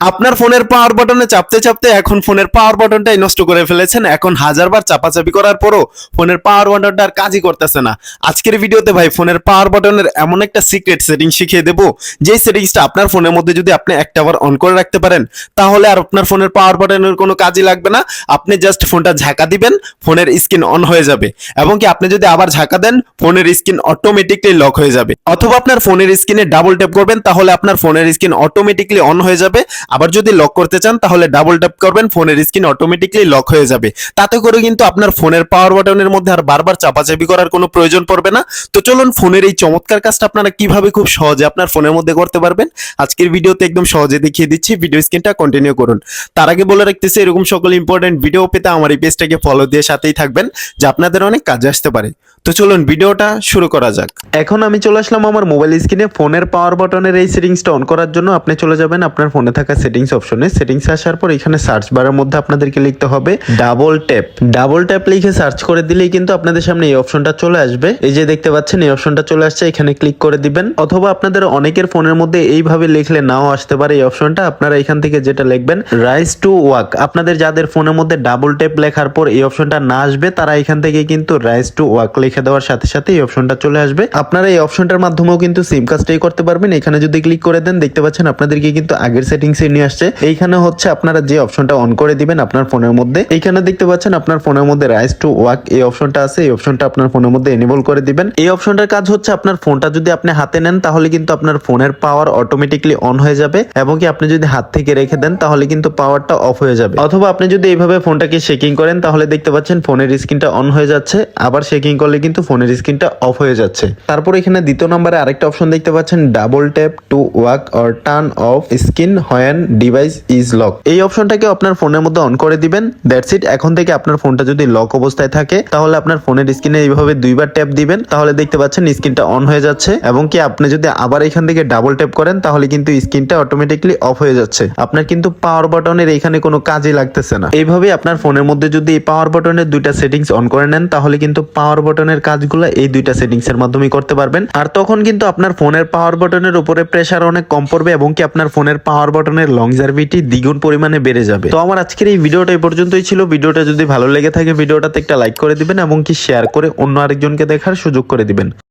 আপনার ফোনের পাওয়ার বাটনে চাপতে চাপতে এখন ফোনের পাওয়ার বাটনটাই নষ্ট করে ফেলেছেন। এখন হাজারবার চাপাচাপি করার পরও ফোনের পাওয়ার বাটনটা আর কাজই করতেছে না। আজকের ভিডিওতে ভাই ফোনের পাওয়ার বাটনের এমন একটা সিক্রেট সেটিং শিখিয়ে দেবো, যেই সেটিংসটা আপনার ফোনের মধ্যে যদি আপনি একটাবার অন করে রাখতে পারেন, তাহলে আর আপনার ফোনের পাওয়ার বাটনের কোনো কাজই লাগবে না। আপনি জাস্ট ফোনটা ঝাঁকা দিবেন, ফোনের স্ক্রিন অন হয়ে যাবে। এবং কি আপনি যদি আবার ঝাঁকা দেন, ফোনের স্ক্রিন অটোমেটিকলি লক হয়ে যাবে। অথবা আপনার ফোনের স্ক্রিনে ডাবল ট্যাপ করবেন, তাহলে আপনার ফোনের স্ক্রিন অটোমেটিকলি অন হয়ে যাবে। আবার যদি লক করতে চান তাহলে ডাবল ট্যাপ করবেন, ফোনের স্ক্রিন অটোমেটিকলি লক হয়ে যাবে। তাতে করে কিন্তু আপনার ফোনের পাওয়ার বাটনের মধ্যে আর বারবার চাপাচাপি করার কোনো প্রয়োজন পড়বে না। তো চলুন ফোনের এই চমৎকার কাজটা আপনারা কিভাবে খুব সহজে আপনার ফোনের মধ্যে করতে পারবেন আজকের ভিডিওতে একদম সহজে দেখিয়ে দিচ্ছি। ভিডিও স্ক্রিনটা কন্টিনিউ করুন। তার আগে বলে রাখতেছি, এরকম সকল ইম্পর্টেন্ট ভিডিও পেতে আমার এই পেজটাকে ফলো দিয়ে সাথেই থাকবেন, যা আপনাদের অনেক কাজে আসতে পারে। তো চলুন ভিডিওটা শুরু করা যাক। এখন আমি চলে আসলাম আমার মোবাইল স্ক্রিনে। ফোনের পাওয়ার বাটনের এই সেটিংসটা অন করার জন্য আপনি চলে যাবেন আপনার ফোনে থাকা সেটিংস অপশনে। সেটিংস আসার পর এখানে সার্চ বারের মধ্যে আপনাদেরকে লিখতে হবে ডাবল ট্যাপ। ডাবল ট্যাপ লিখে সার্চ করে দিলেই কিন্তু আপনাদের সামনে এই অপশনটা চলে আসবে। এই যে দেখতে পাচ্ছেন এই অপশনটা চলে আসছে, এখানে ক্লিক করে দিবেন। অথবা আপনাদের অনেকের ফোনের মধ্যে এইভাবে লিখলে নাও আসতে পারে এই অপশনটা। আপনারা এখান থেকে যেটা লিখবেন রাইজ টু ওয়াক। আপনাদের যাদের ফোনের মধ্যে ডাবল ট্যাপ লেখার পর এই অপশনটা না আসবে, তারা এখান থেকে কিন্তু রাইজ টু ওয়াক লিখে দেওয়ার সাথে সাথে এই অপশনটা চলে আসবে। আপনারা এই অপশনটার মাধ্যমেও কিন্তু সেম কাজটাই করতে পারবেন। এখানে যদি ক্লিক করে দেন, দেখতে পাচ্ছেন আপনাদেরকে কিন্তু আগের সেটিংসে নিয়ে আসছে। এইখানে হচ্ছে আপনারা যে অপশনটা অন করে দিবেন আপনার ফোনের মধ্যে, এইখানে দেখতে পাচ্ছেন আপনার ফোনের মধ্যে রাইজ টু ওয়াক এই অপশনটা আছে। এই অপশনটা আপনার ফোনের মধ্যে এনেবল করে দিবেন। এই অপশনটার কাজ হচ্ছে আপনার ফোনটা যদি আপনি হাতে নেন, তাহলে কিন্তু আপনার ফোনের পাওয়ার অটোমেটিকলি অন হয়ে যাবে। এবং কি আপনি যদি হাত থেকে রেখে দেন, তাহলে কিন্তু পাওয়ারটা অফ হয়ে যাবে। অথবা আপনি যদি এইভাবে ফোনটাকে শেকিং করেন, তাহলে দেখতে পাচ্ছেন ফোনের স্ক্রিনটা অন হয়ে যাচ্ছে, আবার শেকিং করলে কিন্তু ফোনের স্ক্রিনটা অফ হয়ে যাচ্ছে। তারপর এখানে দ্বিতীয় নম্বরে আরেকটা অপশন দেখতে পাচ্ছেন double tap to walk or turn off screen when device is lock. এই অপশনটাকে আপনার ফোনের মধ্যে অন করে দিবেন। That's it. এখন থেকে আপনার ফোনটা যদি লক অবস্থায় থাকে, তাহলে আপনার ফোনের স্ক্রিনে এইভাবে দুইবার ট্যাপ দিবেন, তাহলে দেখতে পাচ্ছেন স্ক্রিনটা অন হয়ে যাচ্ছে। এবং কি আপনি যদি আবার এখান থেকে ডাবল ট্যাপ করেন, তাহলে কিন্তু স্ক্রিনটা অটোমেটিকলি অফ হয়ে যাচ্ছে। আপনার কিন্তু পাওয়ার বাটনের এখানে কোনো কাজই লাগতেছে না। এইভাবে আপনার ফোনের মধ্যে যদি এই পাওয়ার বাটনের দুইটা সেটিংস অন করে নেন, তাহলে কিন্তু পাওয়ার বাটনের কাজগুলো এই দুইটা সেটিংস এর মাধ্যমে করতে পারবেন। আর তখন কিন্তু আপনার ফোনের পাওয়ার বাটনের উপরে প্রেসার অনেক কম পড়বে এবং কি আপনার ফোনের পাওয়ার বাটনের লংজারভিটি দ্বিগুণ পরিমাণে বেড়ে যাবে। তো আমার আজকের এই ভিডিওটা এই পর্যন্তই ছিল। ভিডিওটা যদি ভালো লেগে থাকে, ভিডিওটাতে একটা লাইক করে দিবেন এবং কি শেয়ার করে অন্য আরেকজনকে দেখার সুযোগ করে দিবেন।